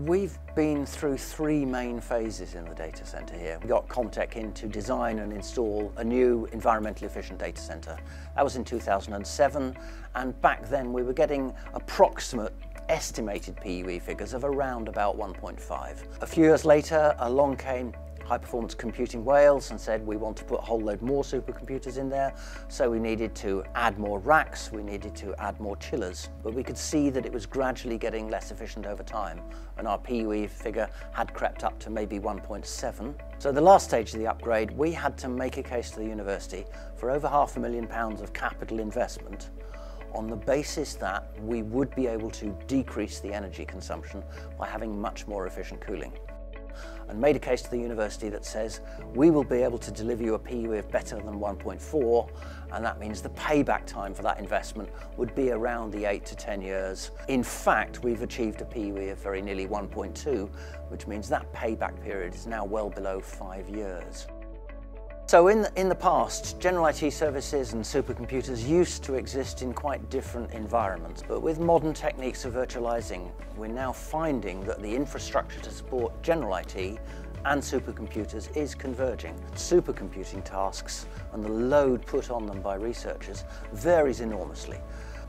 We've been through three main phases in the data centre here. We got Comtec in to design and install a new environmentally efficient data centre. That was in 2007, and back then we were getting approximate estimated PUE figures of around about 1.5. A few years later, along came High Performance Computing Wales and said we want to put a whole load more supercomputers in there, so we needed to add more racks, we needed to add more chillers, but we could see that it was gradually getting less efficient over time, and our PUE figure had crept up to maybe 1.7. So the last stage of the upgrade, we had to make a case to the university for over £500,000 of capital investment on the basis that we would be able to decrease the energy consumption by having much more efficient cooling. And made a case to the university that says we will be able to deliver you a PUE of better than 1.4, and that means the payback time for that investment would be around the 8 to 10 years. In fact, we've achieved a PUE of very nearly 1.2, which means that payback period is now well below 5 years. So in the past, general IT services and supercomputers used to exist in quite different environments, but with modern techniques of virtualizing, we're now finding that the infrastructure to support general IT and supercomputers is converging. Supercomputing tasks and the load put on them by researchers varies enormously.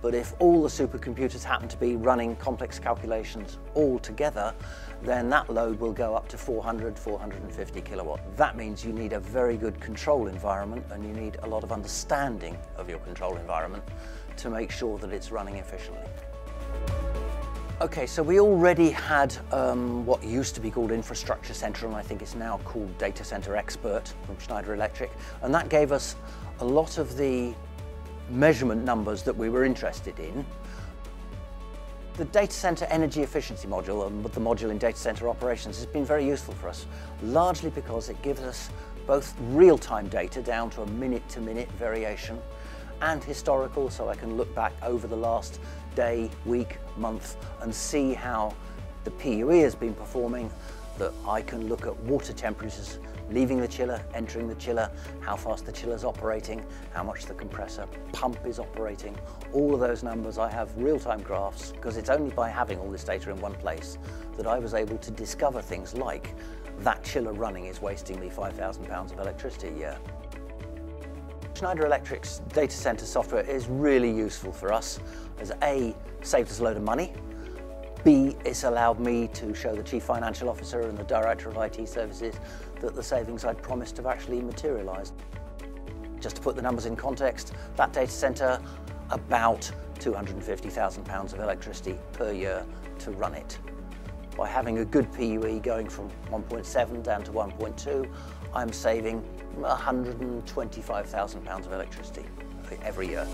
But if all the supercomputers happen to be running complex calculations all together, then that load will go up to 400, 450 kilowatt. That means you need a very good control environment, and you need a lot of understanding of your control environment to make sure that it's running efficiently. Okay, so we already had what used to be called Infrastructure Centre, and I think it's now called Data Centre Expert from Schneider Electric, and that gave us a lot of the measurement numbers that we were interested in. The data center energy efficiency module, and the module in data center operations, has been very useful for us, largely because it gives us both real-time data down to a minute-to-minute variation and historical, so I can look back over the last day, week, month and see how the PUE has been performing, that I can look at water temperatures leaving the chiller, entering the chiller, how fast the chiller's operating, how much the compressor pump is operating. All of those numbers, I have real-time graphs, because it's only by having all this data in one place that I was able to discover things like that chiller running is wasting me £5,000 of electricity a year. Schneider Electric's data center software is really useful for us, as A, saved us a load of money, B, it's allowed me to show the Chief Financial Officer and the Director of IT Services that the savings I'd promised have actually materialised. Just to put the numbers in context, that data centre, about £250,000 of electricity per year to run it. By having a good PUE going from 1.7 down to 1.2, I'm saving £125,000 of electricity every year.